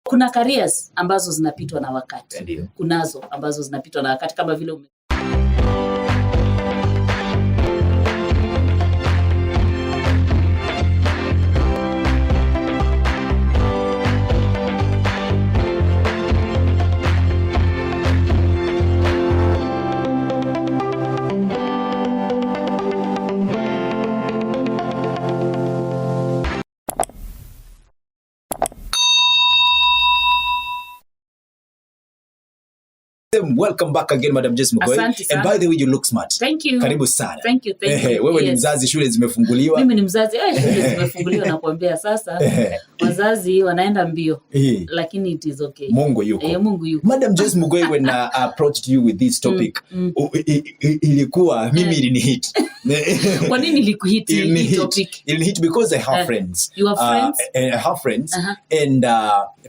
Kuna careers ambazo zinapitwa na wakati. Kunazo ambazo zinapitwa na wakati kama vile Welcome back again, Madam Joyce Mghoi. And by the way, you look smart. Thank you. Karibu sana. Thank you. Wewe ni mzazi, shule zimefunguliwa. Mimi ni mzazi, shule zimefunguliwa na kuambia sasa wazazi wanaenda mbio. Lakini it is okay. Mungu yuko. Mungu yuko. Madam Joyce Mghoi, when I approached you with this topic, ilikuwa mimi ilinihit. Kwa nini ilikuhit hii topic? Ilinihit because I have friends. You have friends? I have friends and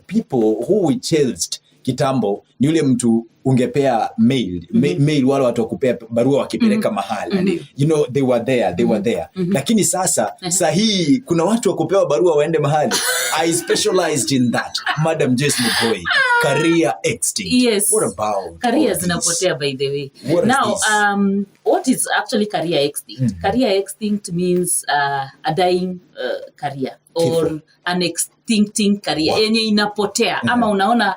people who we chased kitambo ni yule mtu ungepea mail wale watu wakupea barua wakipeleka mahali. You know, they were there. Lakini sasa hii kuna watu wakupewa barua waende mahali. I specialized in that. Madam Joyce Mghoi, career extinct. Yes. What about career zinapotea, by the way? Now, what is actually career extinct? Career extinct means a dying career or an extincting career. Yenye inapotea. Ama unaona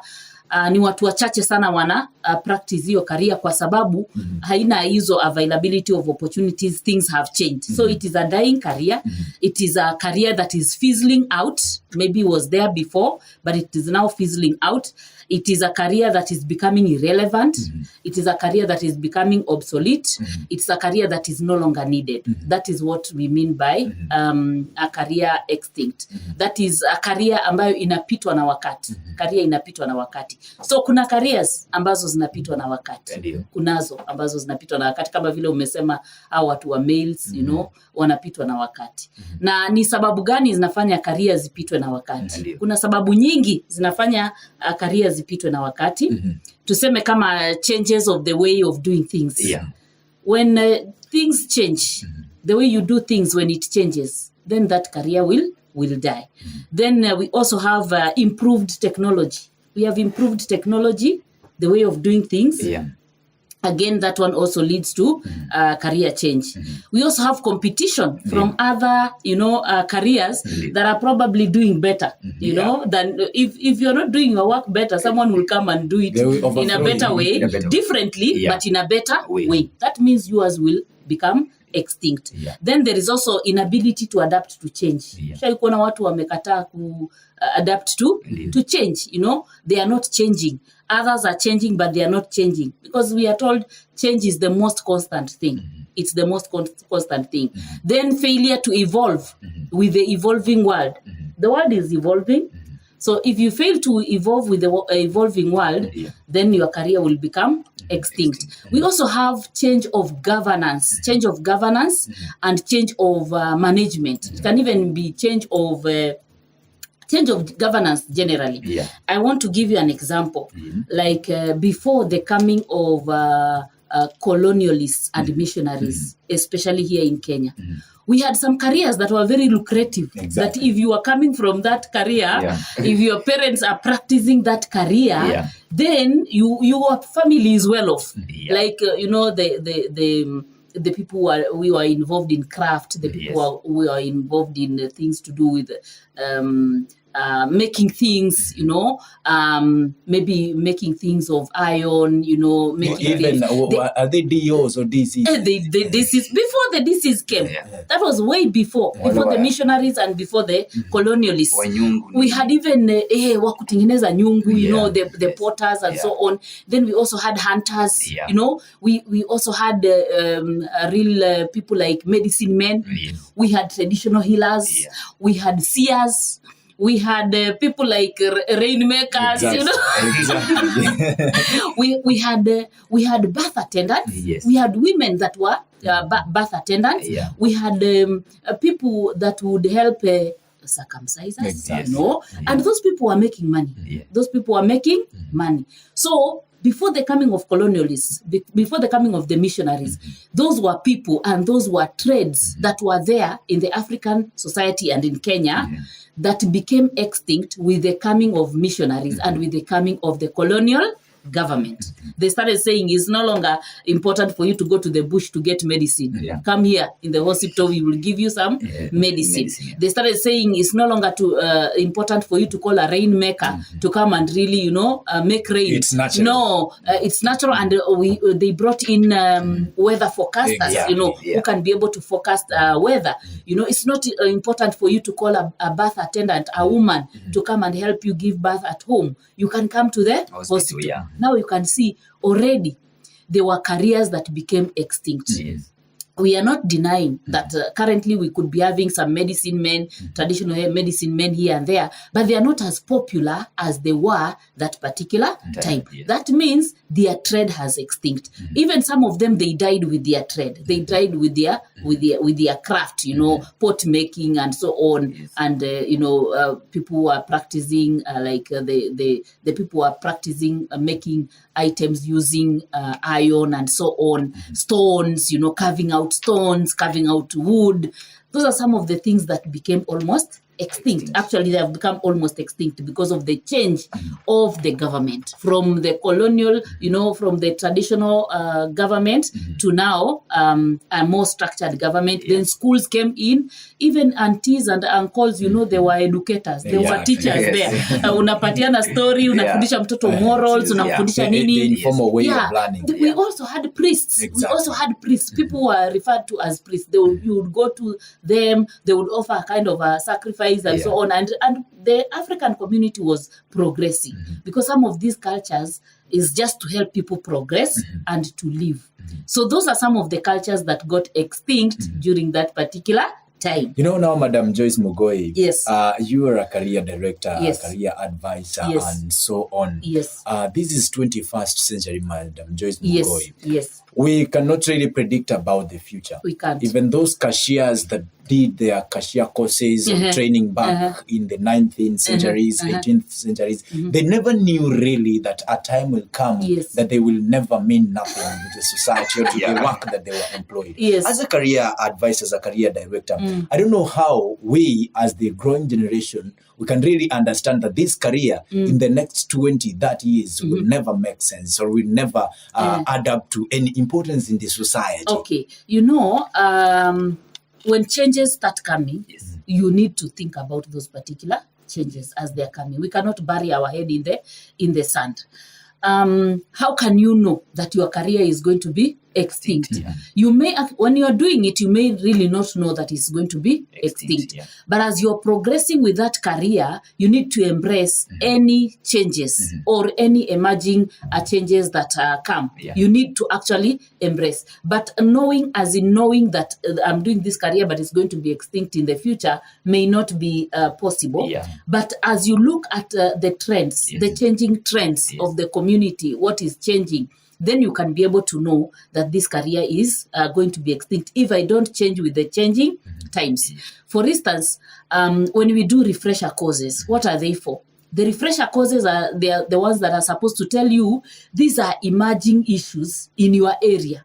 ni watu wachache sana wana practice hiyo career kwa sababu haina hizo availability of opportunities. Things have changed. So it is a dying career. It is a career that is fizzling out. Maybe was there before, but it is now fizzling out. It is a career that is becoming irrelevant. It is a career that is becoming obsolete. It's a career that is no longer needed. That is what we mean by a career extinct. That is a career ambayo inapitwa na wakati. Career inapitwa na wakati. So kuna careers ambazo zinapitwa na wakati. Kunazo ambazo zinapitwa na wakati kama vile umesema hao watu wa mails, you know, wanapitwa na wakati. Na ni sababu gani zinafanya career zipitwe na wakati? Kuna sababu nyingi zinafanya career zipitwe na wakati. Tuseme kama changes of the way of doing things. When things change, the way you do things when it changes, then that career will die. Then we also have improved technology. We have improved technology, the way of doing things. Again, that one also leads to career change. We also have competition from other, you know, careers that are probably doing better, you know, than if you're not doing your work better, someone will come and do it in a better way, differently, but in a better way. That means yours will become extinct. Then there is also inability to adapt to change. Kuna watu wamekataa ku adapt to change, you know, they are not changing. Others are changing, but they are not changing because we are told change is the most constant thing. It's the most constant thing. Then failure to evolve with the evolving world. The world is evolving. So if you fail to evolve with the evolving world, then your career will become extinct. We also have change of governance and change of management. It can even be change of governance generally. I want to give you an example. Like before the coming of colonialists and missionaries, especially here in Kenya, we had some careers that were very lucrative. That if you are coming from that career, if your parents are practicing that career, then your family is well off. Like you know, the people who are involved in craft, the people who are involved in things to do with making things, you know, maybe making things of iron, you know, making are they DOs or DCs? This is before the DCs came. That was way before the missionaries and before the colonialists. We had even wakutengeneza nyungu, you know, the potters and so on. Then we also had hunters, you know. We also had real people like medicine men. We had traditional healers. We had seers. We had people like rainmakers, you know. we had birth attendants. We had women that were birth attendants. We had people that would help circumcise us, you know. And those people were making money. Those people were making money. So before the coming of colonialists, before the coming of the missionaries, those were people and those were trades that were there in the African society and in Kenya that became extinct with the coming of missionaries and with the coming of the colonial government. They started saying it's no longer important for you to go to the bush to get medicine. Come here in the hospital, we will give you some medicine. They started saying it's no longer important for you to call a rainmaker to come and really, make rain. It's natural. No, it's natural, and they brought in weather forecasters, who can be able to forecast weather. It's not important for you to call a birth attendant, a woman, to come and help you give birth at home. You can come to the hospital. Now you can see already there were careers that became extinct. Yes. We are not denying that currently we could be having some medicine men, traditional medicine men here and there, but they are not as popular as they were that particular time. Yes. That means their trade has extinct. Even some of them, they died with their trade. They died with their craft, pot making and so on. Yes. And people who are practicing the people who are practicing making items using iron and so on, stones, carving out stones, carving out wood. Those are some of the things that became almost extinct. Actually, they have become almost extinct because of the change of the government from the colonial, from the traditional government to now a more structured government. Then schools came in. Even aunties and uncles, they were educators. They were teachers there. Unapatiana story, unafundisha mtoto morals, unafundisha nini. The informal way of learning. We also had priests. Exactly. We also had priests. People were referred to as priests. You would go to them. They would offer a kind of a sacrifice and so on. And the African community was progressing because some of these cultures is just to help people progress and to live. So those are some of the cultures that got extinct during that particular time. Now, Madam Joyce Mghoi, Yes. You are a career director, Yes. a career advisor, Yes. and so on. Yes. This is 21st century, Madam Joyce Mghoi. Yes. We cannot really predict about the future. We can't. Even those cashiers that did their cashier courses or training back in the 19th centuries, 18th centuries, they never knew really that a time will come that they will never mean nothing to the society or to the work that they were employed. Yes. As a career advisor, as a career director, I don't know how we, as the growing generation, we can really understand that this career in the next 20, 30 years will never make sense or will never add up to any importance in the society. Okay. When changes start coming, you need to think about those particular changes as they're coming. We cannot bury our head in the sand. How can you know that your career is going to be extinct? You may, when you are doing it, you may really not know that it's going to be extinct. But as you're progressing with that career, you need to embrace any changes or any emerging changes that come. You need to actually embrace. But knowing that I'm doing this career, but it's going to be extinct in the future may not be possible. But as you look at the trends, the changing trends of the community, what is changing, then you can be able to know that this career is going to be extinct if I don't change with the changing times. For instance, when we do refresher courses, what are they for? The refresher courses are the ones that are supposed to tell you these are emerging issues in your area.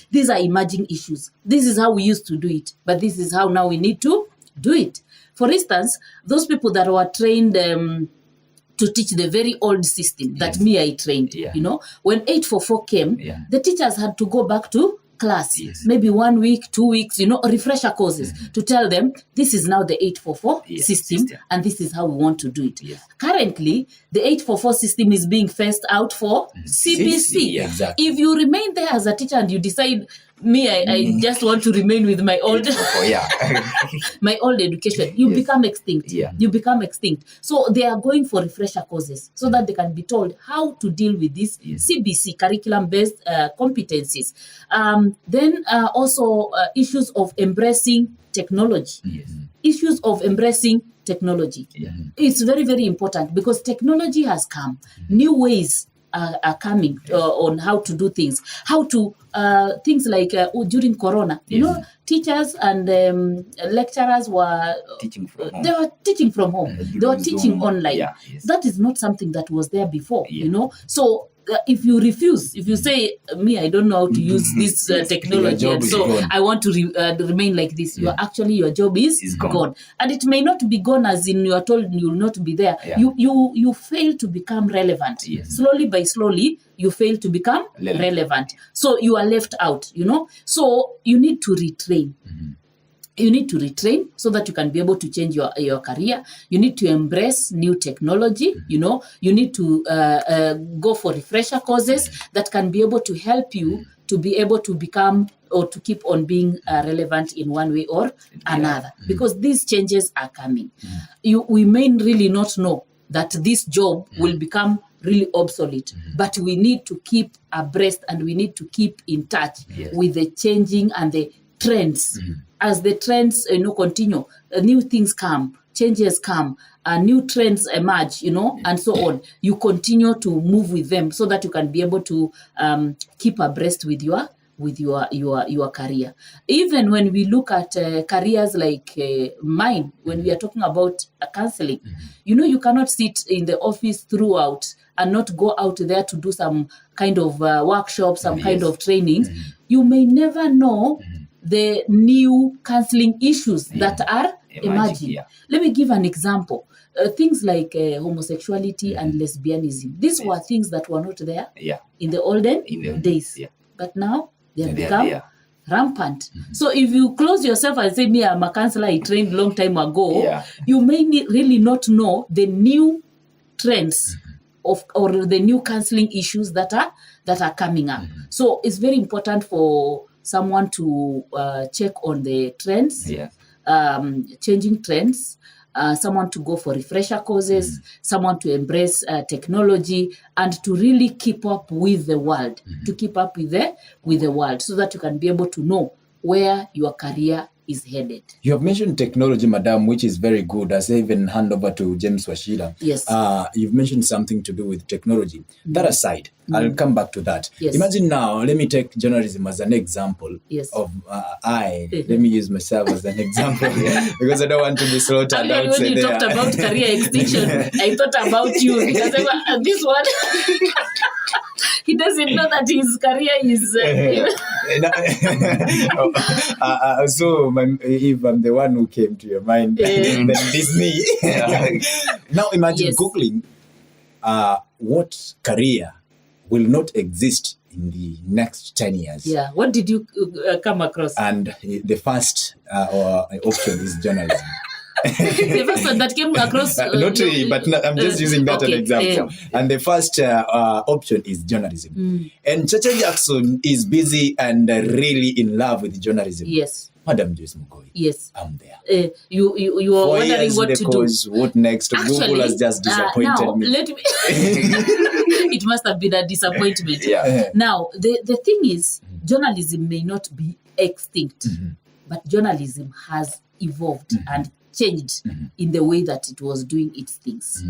These are emerging issues. This is how we used to do it, but this is how now we need to do it. For instance, those people that were trained to teach the very old system that I trained, when 844 came, the teachers had to go back to class, maybe 1 week, 2 weeks, refresher courses to tell them this is now the 844 system and this is how we want to do it. Currently, the 844 system is being phased out for CBC. Exactly. If you remain there as a teacher and you decide, I just want to remain with my old my old education, you become extinct. You become extinct. So they are going for refresher courses so that they can be told how to deal with these CBC, curriculum-based competencies. Then also issues of embracing technology. Issues of embracing technology. It's very, very important because technology has come. New ways are coming on how to do things. How to, things like during Corona, teachers and lecturers were teaching from home. They were teaching from home. They were teaching online. That is not something that was there before, So if you refuse, if you say, me, I don't know how to use this technology, and so I want to remain like this, your job is gone. And it may not be gone as in you are told you will not be there. You fail to become relevant. Slowly by slowly, you fail to become relevant. So you are left out, So you need to retrain. You need to retrain so that you can be able to change your career. You need to embrace new technology, You need to go for refresher courses that can be able to help you to be able to become or to keep on being relevant in one way or another. Because these changes are coming. We may really not know that this job will become really obsolete, but we need to keep abreast and we need to keep in touch with the changing and the trends. As the trends continue, new things come, changes come, new trends emerge, and so on. You continue to move with them so that you can be able to keep abreast with your career. Even when we look at careers like mine, when we are talking about counseling, you cannot sit in the office throughout and not go out there to do some kind of workshop, some kind of training. You may never know the new counseling issues that are emerging. Let me give an example. Things like homosexuality and lesbianism. These were things that were not there in the olden days. But now they have become rampant. So if you close yourself and say, me, I'm a counselor, I trained long time ago, you may really not know the new trends or the new counseling issues that are coming up. So it's very important for someone to check on the trends, changing trends, someone to go for refresher courses, someone to embrace technology, and to really keep up with the world, so that you can be able to know where your career is headed. You have mentioned technology, madam, which is very good. As I even hand over to James Washira. Yes. You've mentioned something to do with technology. That aside, I'll come back to that. Yes. Imagine now, let me take journalism as an example of let me use myself as an example because I don't want to be slaughtered outside when you talked about career extinction, I thought about you because this one, he doesn't know that his career is... So if I'm the one who came to your mind, then Disney. Now imagine Googling what career will not exist in the next 10 years. Yeah. What did you come across? And the first option is journalism. The first one that came across... not really, but I'm just using that as an example. And the first option is journalism. And Chacha Jackson is busy and really in love with journalism. Yes. Madam Joyce Mghoi. Yes. I'm there. You are wondering what to do. What next? Actually, Google has just disappointed me. Let me... It must have been a disappointment. Yeah. Now, the thing is, journalism may not be extinct, but journalism has evolved and changed in the way that it was doing its things.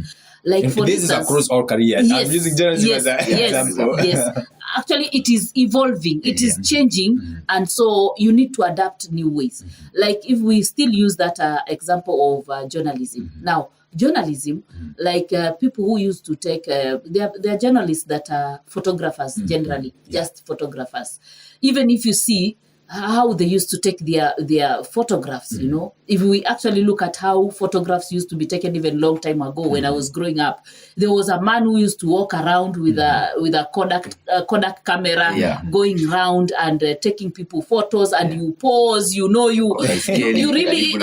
Like for this instance, is across all careers. I'm using journalism as an example. Yes. Actually, it is evolving. It is changing, and so you need to adapt new ways. Like if we still use that example of journalism. Now, journalism, like people who used to take, there are journalists that are photographers generally, just photographers. Even if you see how they used to take their photographs, if we actually look at how photographs used to be taken even long time ago when I was growing up, there was a man who used to walk around with a Kodak camera, going around and taking people photos, and you pose, you really...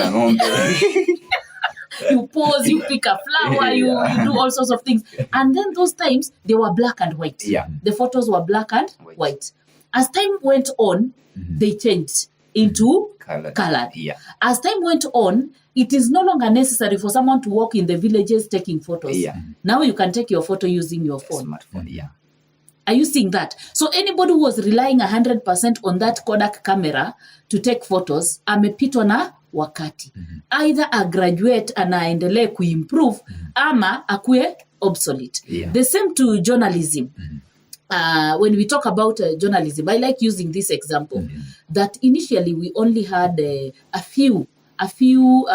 You pose, you pick a flower, you do all sorts of things. And then those times, they were black and white. Yeah. The photos were black and white. As time went on, they changed into colored. Yeah. As time went on, it is no longer necessary for someone to walk in the villages taking photos. Yeah. Now you can take your photo using your phone. Smartphone, yeah. Are you seeing that? So anybody who was relying 100% on that Kodak camera to take photos, amepitwa na wakati. Either a graduate anaendelee kuimprove ama akue obsolete. Yeah. The same to journalism. When we talk about journalism, I like using this example that initially we only had a few a few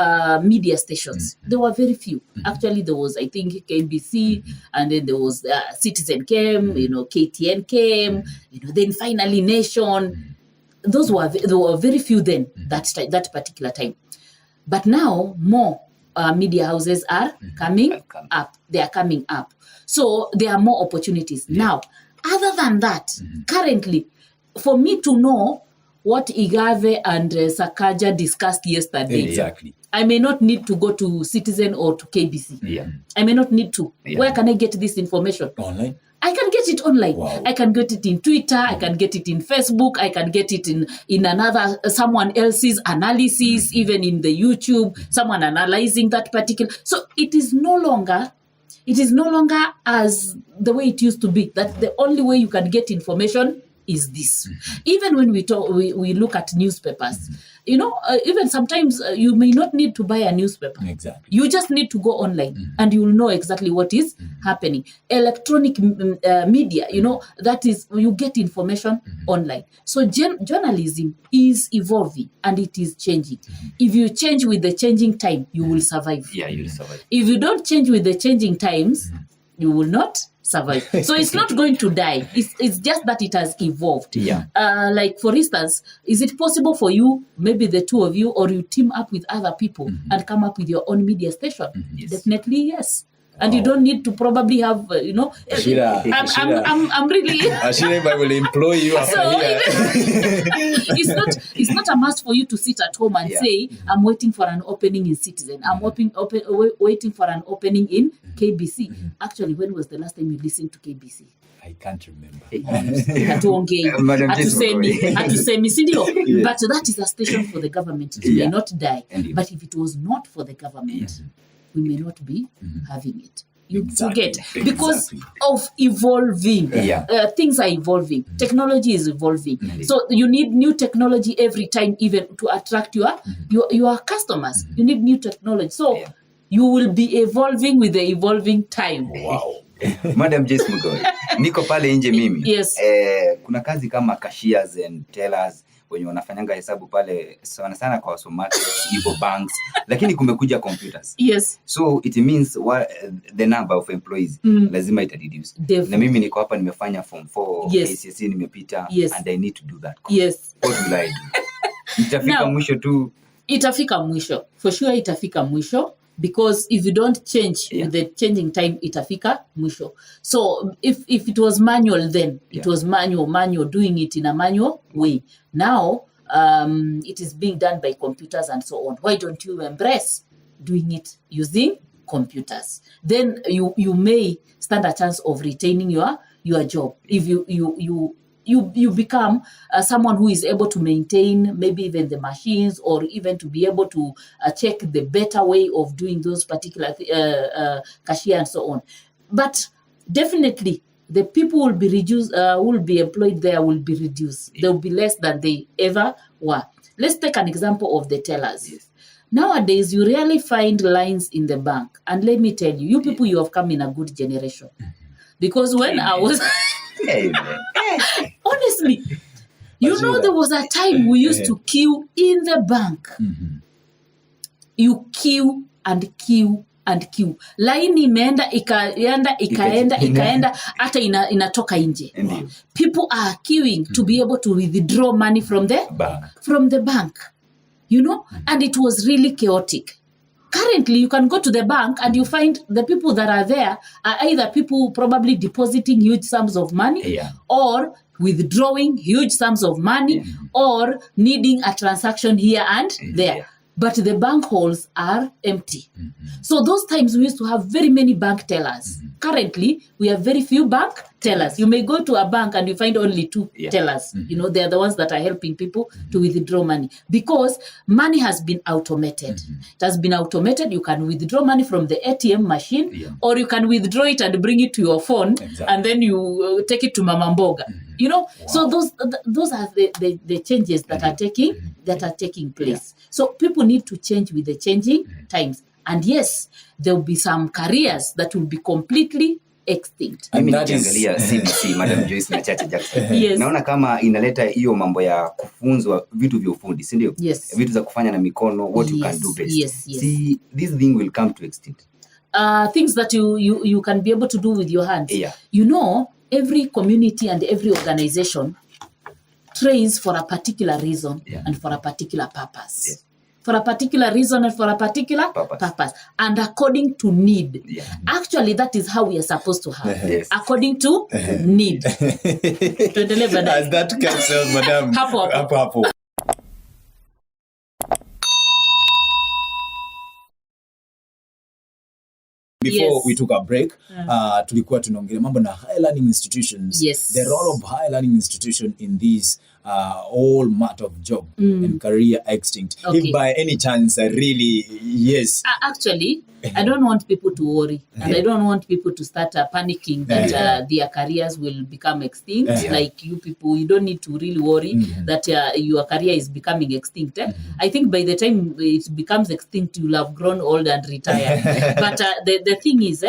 media stations. There were very few. Actually, there was, I think, KBC, and then there was Citizen came, KTN came, then finally Nation. There were very few then, that particular time. But now, more media houses are coming up. They are coming up. So there are more opportunities. Now, other than that, currently, for me to know what Igave and Sakaja discussed yesterday, exactly, I may not need to go to Citizen or to KBC. I may not need to. Where can I get this information? Online. I can get it online. Wow. I can get it in Twitter. I can get it in Facebook. I can get it in another someone else's analysis, even in the YouTube, someone analyzing that particular. So it is no longer as the way it used to be, that the only way you can get information is this. Even when we look at newspapers, even sometimes you may not need to buy a newspaper. Exactly. You just need to go online and you will know exactly what is happening. Electronic media, that is, you get information online. So journalism is evolving and it is changing. If you change with the changing time, you will survive. Yeah, you will survive. If you don't change with the changing times, you will not survive. So it's not going to die. It's just that it has evolved. Yeah. Like, for instance, is it possible for you, maybe the two of you, or you team up with other people and come up with your own media station? Yes. Definitely, yes. And you don't need to probably have, Ashira, I'm really... Ashira, if I will employ you after here. It's not a must for you to sit at home and say, I'm waiting for an opening in Citizen. I'm waiting for an opening in KBC. Actually, when was the last time you listened to KBC? I can't remember. Hatusemi, sindio? But that is a station for the government. It may not die. But if it was not for the government, we may not be having it. You get, because of evolving. Things are evolving. Technology is evolving. So you need new technology every time, even to attract your customers. You need new technology. So you will be evolving with the evolving time. Wow. Madam Joyce Mghoi, niko pale nje mimi. Yes. Kuna kazi kama cashiers and tellers wenye wanafanyanga hesabu pale sana kwa supermarkets, hivyo banks, lakini kumekuja computers. Yes. So it means the number of employees lazima ita reduce. Na mimi niko hapa nimefanya form 4, ACC nimepita, and I need to do that. Yes. What will I do? Itafika mwisho tu. Itafika mwisho. For sure itafika mwisho. Because if you don't change with the changing time, itafika mwisho. So if it was manual then, it was manual, doing it in a manual way. Now, it is being done by computers and so on. Why don't you embrace doing it using computers? Then you may stand a chance of retaining your job. If you become someone who is able to maintain maybe even the machines, or even to be able to check the better way of doing those particular cashier and so on. But definitely the people will be reduced, will be employed there will be reduced. There will be less than they ever were. Let's take an example of the tellers. Yes. Nowadays, you rarely find lines in the bank. And let me tell you, you people, you have come in a good generation. Because when I was... Honestly, there was a time we used to queue in the bank. You queue and queue and queue. Line imeenda ikaenda hata inatoka nje. People are queuing to be able to withdraw money from the bank. And it was really chaotic. Currently, you can go to the bank and you find the people that are there are either people probably depositing huge sums of money or withdrawing huge sums of money or needing a transaction here and there. But the bank halls are empty. So those times we used to have very many bank tellers. Currently, we have very few bank tellers. You may go to a bank and you find only 2 tellers. They are the ones that are helping people to withdraw money, because money has been automated. It has been automated. You can withdraw money from the ATM machine, or you can withdraw it and bring it to your phone, and then you take it to Mama Mboga. So those are the changes that are taking place. So people need to change with the changing times. And yes, there will be some careers that will be completely extinct. Mimi nikiangalia CBC, Madam Joyce na Chacha Jackson. Yes. Naona kama inaleta hiyo mambo ya kufunzwa vitu vya ufundi, si ndio? Yes. Vitu za kufanya na mikono, what you can do best. Yes. See, this thing will come to extinct. Things that you can be able to do with your hands. Yeah. You know, every community and every organization trains for a particular reason and for a particular purpose. Yes. For a particular reason and for a particular purpose. And according to need. Yeah. Actually, that is how we are supposed to have. Yes. According to need. As that comes out, madam. Hapo. Before we took a break, tulikuwa tunaongelea mambo na high learning institutions. Yes. The role of high learning institution in this whole matter of job and career extinct. Okay. If by any chance, really, yes. Actually, I don't want people to worry, and I don't want people to start panicking that their careers will become extinct. Like you people, you don't need to really worry that your career is becoming extinct. I think by the time it becomes extinct, you'll have grown old and retired. But the thing is,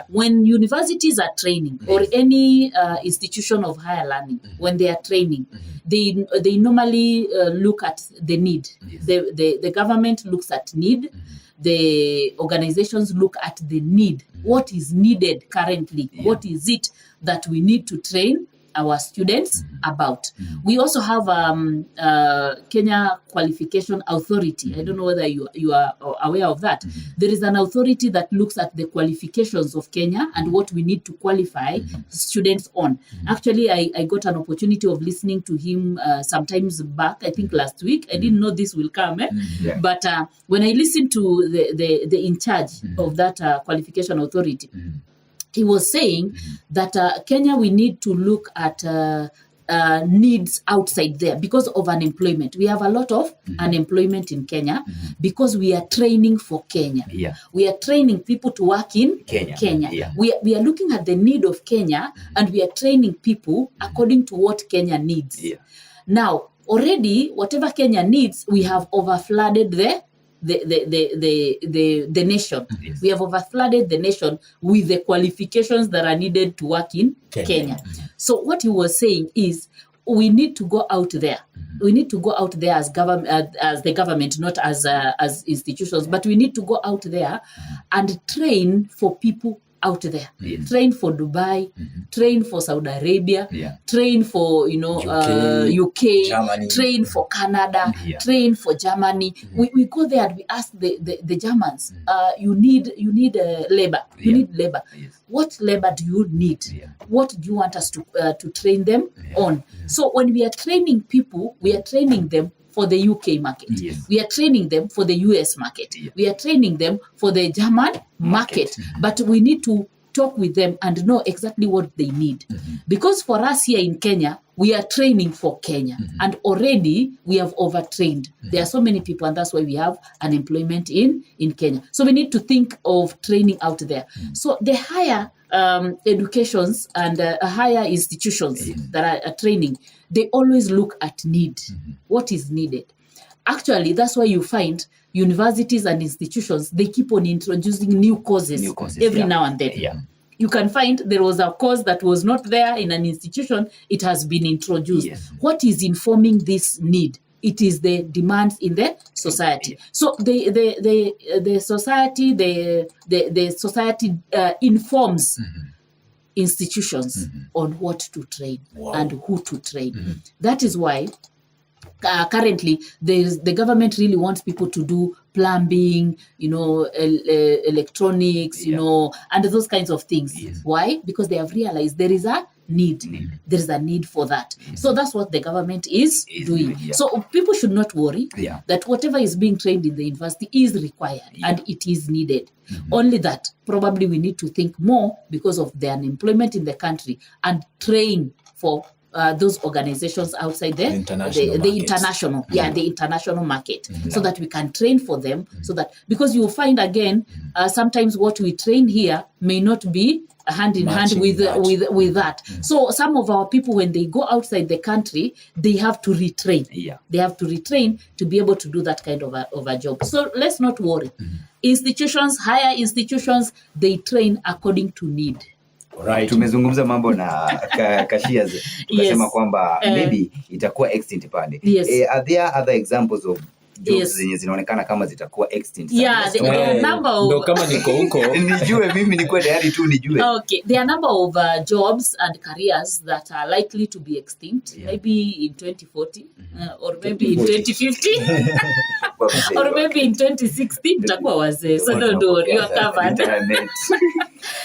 when universities are training or any institution of higher learning, when they are training, they normally look at the need. The government looks at need. The organizations look at the need. What is needed currently? What is it that we need to train our students about? We also have Kenya Qualification Authority. I don't know whether you are aware of that. There is an authority that looks at the qualifications of Kenya and what we need to qualify students on. Actually, I got an opportunity of listening to him sometimes back, I think last week. I didn't know this will come. But when I listened to the in charge of that qualification authority, he was saying that Kenya, we need to look at needs outside there because of unemployment. We have a lot of unemployment in Kenya because we are training for Kenya. We are training people to work in Kenya. We are looking at the need of Kenya and we are training people according to what Kenya needs. Now, already, whatever Kenya needs, we have overflooded the nation. We have overflooded the nation with the qualifications that are needed to work in Kenya. So what he was saying is we need to go out there. We need to go out there as the government, not as institutions, but we need to go out there and train for people out there. Train for Dubai, train for Saudi Arabia, train for UK, Germany. Train for Canada, train for Germany. We go there and we ask the Germans, you need labor. You need labor. What labor do you need? What do you want us to train them on? So when we are training people, we are training them for the UK market. We are training them for the US market. We are training them for the German market. But we need to talk with them and know exactly what they need. Because for us here in Kenya, we are training for Kenya. And already we have overtrained. There are so many people and that's why we have unemployment in Kenya. So we need to think of training out there. So the higher educations and higher institutions that are training, they always look at need. What is needed? Actually, that's why you find universities and institutions, they keep on introducing new courses every now and then. You can find there was a course that was not there in an institution, it has been introduced. What is informing this need? It is the demands in the society. So the society informs institutions on what to train and who to train. That is why currently the government really wants people to do plumbing, electronics, and those kinds of things. Why? Because they have realized there is a need. There is a need for that. So that's what the government is doing. So people should not worry that whatever is being trained in the university is required and it is needed. Only that probably we need to think more because of the unemployment in the country and train for those organizations outside the international market, so that we can train for them, so that, because you will find again sometimes what we train here may not be hand in hand with that. So some of our people, when they go outside the country, they have to retrain. They have to retrain to be able to do that kind of a job. So let's not worry. Institutions, higher institutions, they train according to need. Right. Tumezungumza mambo na cashiers tukasema kwamba maybe itakuwa extinct pale. Are there other examples of jobs zenye zinaonekana kama zitakuwa extinct? Ndo kama niko huko nijue mimi nikuwe tayari tu nijue. Okay, there are a number of jobs and careers that are likely to be extinct, maybe in 2040 or maybe in 2050 or maybe in 2060 tutakuwa wazee, so don't worry, you are covered.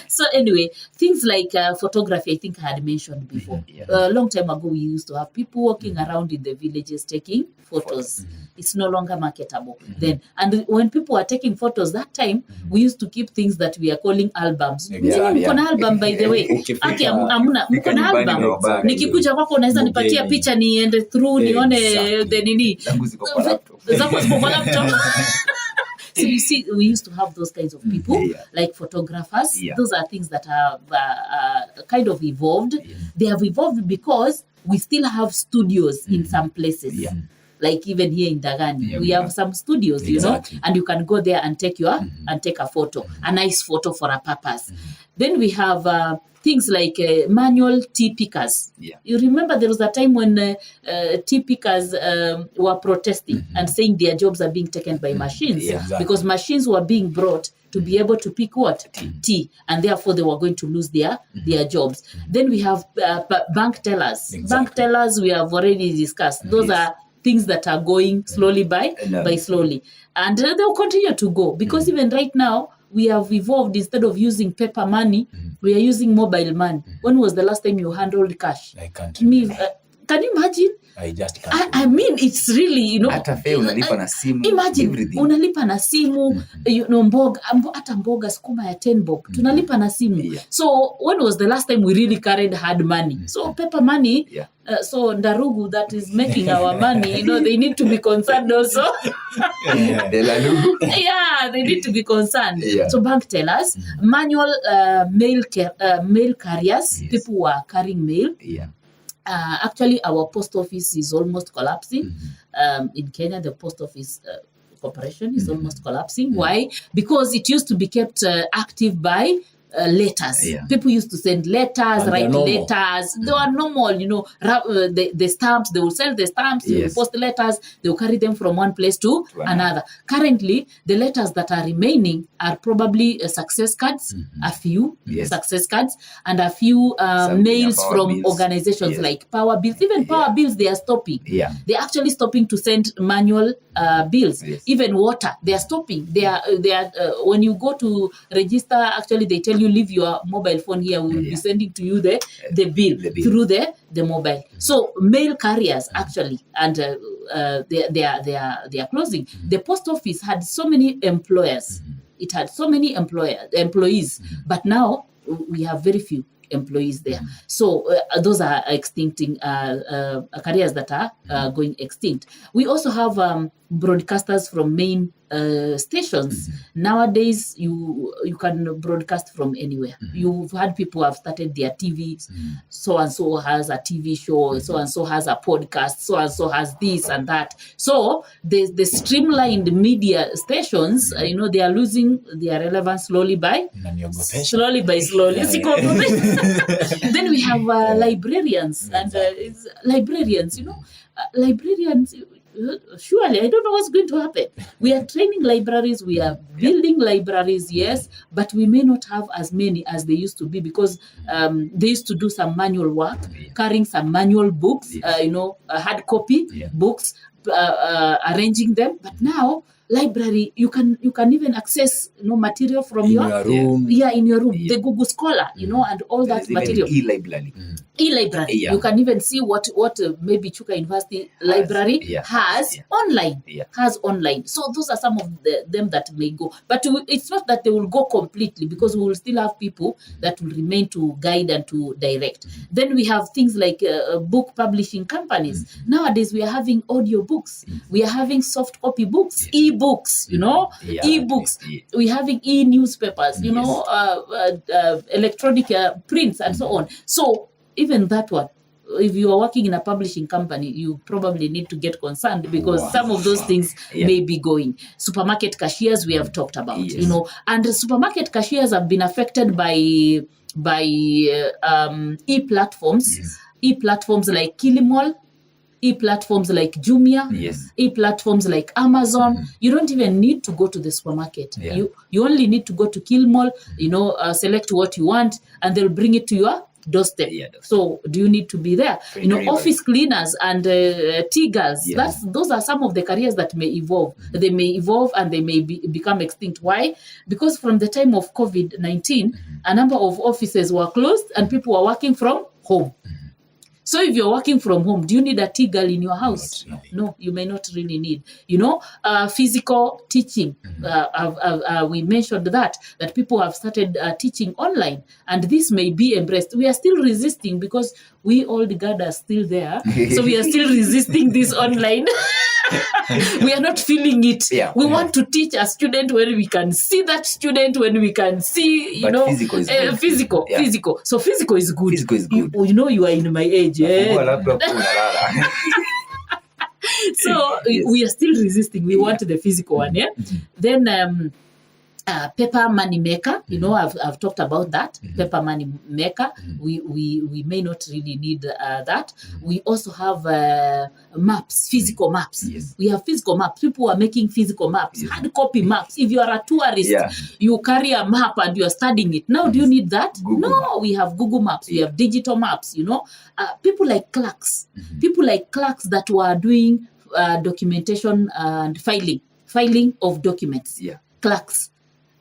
So anyway, things like photography, I think I had mentioned before. A long time ago, we used to have people walking around in the villages taking photos. It's no longer marketable then. And when people were taking photos that time, we used to keep things that we are calling albums. Mkona album, by the way. Aki amuna mkona album. Nikikuja kwako unaweza nipatia picha niende through nione the nini. Zako ziko kwa laptop. So you see, we used to have those kinds of people, like photographers. Those are things that have kind of evolved. They have evolved because we still have studios in some places. Like even here in Dagani, we have some studios, you know, and you can go there and take a photo, a nice photo for a purpose. Then we have things like manual tea pickers. You remember there was a time when tea pickers were protesting and saying their jobs are being taken by machines because machines were being brought to be able to pick what? Tea. And therefore they were going to lose their jobs. Then we have bank tellers. Bank tellers we have already discussed. Those are things that are going slowly by slowly. And they'll continue to go because even right now, we have evolved. Instead of using paper money, we are using mobile money. When was the last time you handled cash? I can't can you imagine? I just can't. I mean, it's really, you know. Hata fare unalipa na simu. Imagine, everything. Unalipa na simu, you know, hata mboga skuma ya 10 bob. Tunalipa na simu. So, when was the last time we really carried hard money? So, paper money, so Ndarugu that is making our money, you know, they need to be concerned also. They need to be concerned. So, bank tellers, manual mail carriers, people who are carrying mail. Actually, our post office is almost collapsing. In Kenya, the post office corporation is almost collapsing. Why? Because it used to be kept active by letters. People used to send letters, write letters. They were normal, you know, the stamps, they will sell the stamps, they will post letters, they will carry them from one place to another. Currently, the letters that are remaining are probably success cards, a few success cards, and a few mails from bills. Organizations like Power Bills. Even Power Bills, they are stopping. They're actually stopping to send manual bills. Even water, they are stopping. They are when you go to register, actually they tell you leave your mobile phone here. We will be sending to you the bill through the mobile. So mail carriers actually, and they are closing. The post office had so many employers. It had so many employees, but now we have very few employees there. So those are extincting careers that are going extinct. We also have broadcasters from main stations. Nowadays, you can broadcast from anywhere. You've had people have started their TVs. So and so has a TV show. So and so has a podcast. So and so has this and that. So the streamlined media stations, you know, they are losing their relevance slowly by slowly. Then we have librarians and librarians. You know, librarians. Surely, I don't know what's going to happen. We are training libraries, we are building libraries, yes, but we may not have as many as they used to be because they used to do some manual work, carrying some manual books, you know, hard copy books, arranging them. But now, library, you can even access, you know, material from your room. In your room. The Google Scholar, you know, and all that material. E-library. E-library. You can even see what maybe Chuka University library has online. Has online. So those are some of them that may go. But it's not that they will go completely because we will still have people that will remain to guide and to direct. Then we have things like book publishing companies. Nowadays we are having audio books. We are having soft copy books, e-books, you know, e-books. We're having e-newspapers, you know, electronic prints and so on. So even that one, if you are working in a publishing company, you probably need to get concerned because some of those things may be going. Supermarket cashiers, we have talked about, you know, and supermarket cashiers have been affected by by e-platforms, e-platforms like Kilimall, e-platforms like Jumia, e-platforms like Amazon. You don't even need to go to the supermarket. You only need to go to Kilimall, select what you want, and they'll bring it to your doorstep. So do you need to be there? Office cleaners and tea girls. Those are some of the careers that may evolve. They may evolve and they may become extinct. Why? Because from the time of COVID-19, a number of offices were closed and people were working from home. So if you're working from home, do you need a tea girl in your house? Really. No, you may not really need. Physical teaching. We mentioned that people have started teaching online, and this may be embraced. We are still resisting because we old guard are still there. So we are still resisting this online. We are not feeling it. We want to teach a student when we can see that student, when we can see, physical is good. Physical. So physical is good. Physical is good. You are in my age. So we are still resisting. We want the physical one. Then paper money maker, I've talked about that. Paper money maker, we may not really need that. We also have maps, physical maps. We have physical maps. People are making physical maps, hard copy maps. If you are a tourist, you carry a map and you are studying it. Now, do you need that? No, we have Google Maps. We have digital maps. People like clerks, that were doing documentation and filing of documents. Clerks.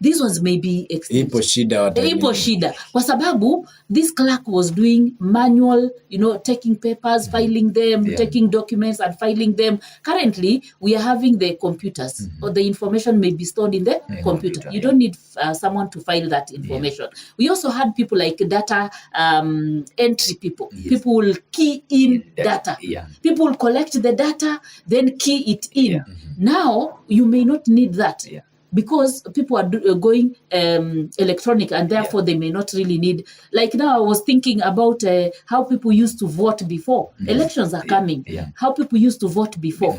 These ones may be extinct. Ipo shida. Kwa sababu, this clerk was doing manual, taking papers, filing them, taking documents and filing them. Currently, we are having the computers, or the information may be stored in the computer. You don't need someone to file that information. We also had people like data entry people. People will key in data. People will collect the data, then key it in. Now, you may not need that. Because people are going electronic, and therefore they may not really need. Like now, I was thinking about how people used to vote before. Elections are coming. How people used to vote before.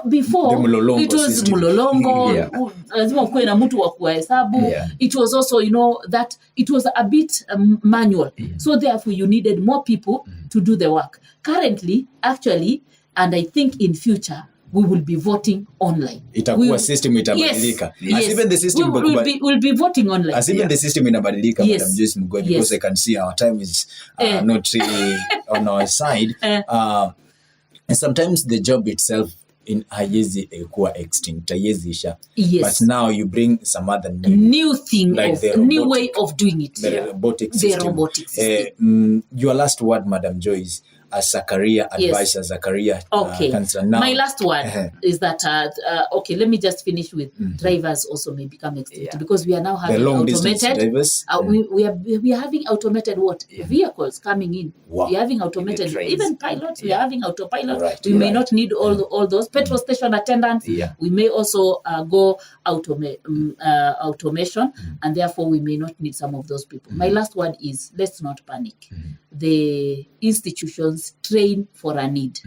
Before it was mulolongo. Lazima ukuwe na mtu wa kuhesabu. It was also, that it was a bit manual. So therefore, you needed more people to do the work. Currently, actually, and I think in future, we will be voting online. Itakuwa system itabadilika. Yes. As even the system we'll be voting online. As even the system inabadilika, Madam Joyce Mghoi, because I can see our time is not really on our side. And sometimes the job itself in haiwezi kuwa extinct, haiwezi isha. But now you bring some other new thing, like new way of doing it. The robotic system. Your last word, Madam Joyce, as a career advisor, as a career counselor. Now, my last one is that, let me just finish with drivers also may become extinct because we are now having automated drivers. We are having automated vehicles coming in. Wow. We are having automated, even pilots, we are having autopilot. Right. We may not need all those petrol station attendants. We may also go automation, and therefore we may not need some of those people. My last word is, let's not panic. The institutions train for a need.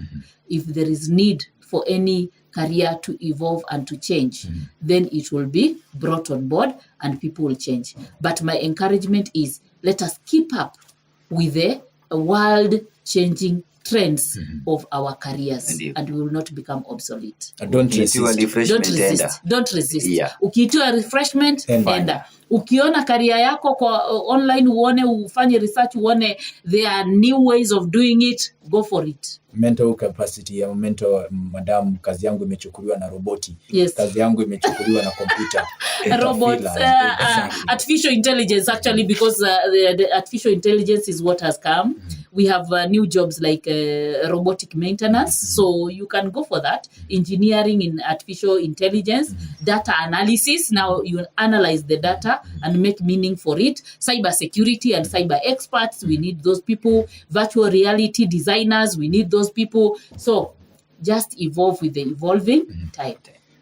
If there is need for any career to evolve and to change, then it will be brought on board and people will change. But my encouragement is, let us keep up with the world-changing trends of our careers. Indeed. And we will not become obsolete. Don't resist. Don't resist. Ukiitiwa refreshment, enda. Ukiona career yako kwa online, uone, ufanye research, uone there are new ways of doing it, go for it. Mental capacity ya madam, kazi yangu imechukuliwa na roboti. Kazi yangu imechukuliwa na computer. Robots, artificial intelligence actually, because the artificial intelligence is what has come. We have new jobs like robotic maintenance, so you can go for that. Engineering in artificial intelligence, data analysis. Now you analyze the data and make meaning for it. Cyber security and cyber experts, we need those people. Virtual reality designers, we need those people. So just evolve with the evolving time.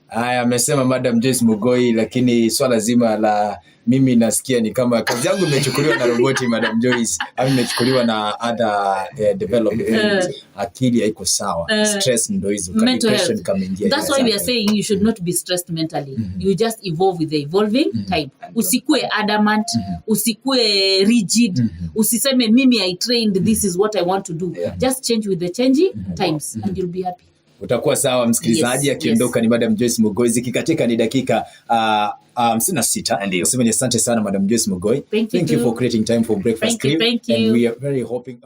Haya, amesema Madam Joyce Mghoi, lakini swala zima la mimi nasikia ni kama kazi yangu imechukuliwa na roboti Madam Joyce, au imechukuliwa na other development. Akili haiko sawa. Stress ndo hizo. Depression kameingia. That's why we are saying you should not be stressed mentally. You just evolve with the evolving time. Usikue adamant, usikue rigid, usiseme mimi I trained, this is what I want to do. Just change with the changing times and you'll be happy. Utakuwa sawa msikilizaji. Akiondoka ni Madam Joyce Mghoi, zikikatika ni dakika 56. Nasema ni asante sana Madam Joyce Mghoi. Thank you for creating time for breakfast crew. Thank you. And we are very hoping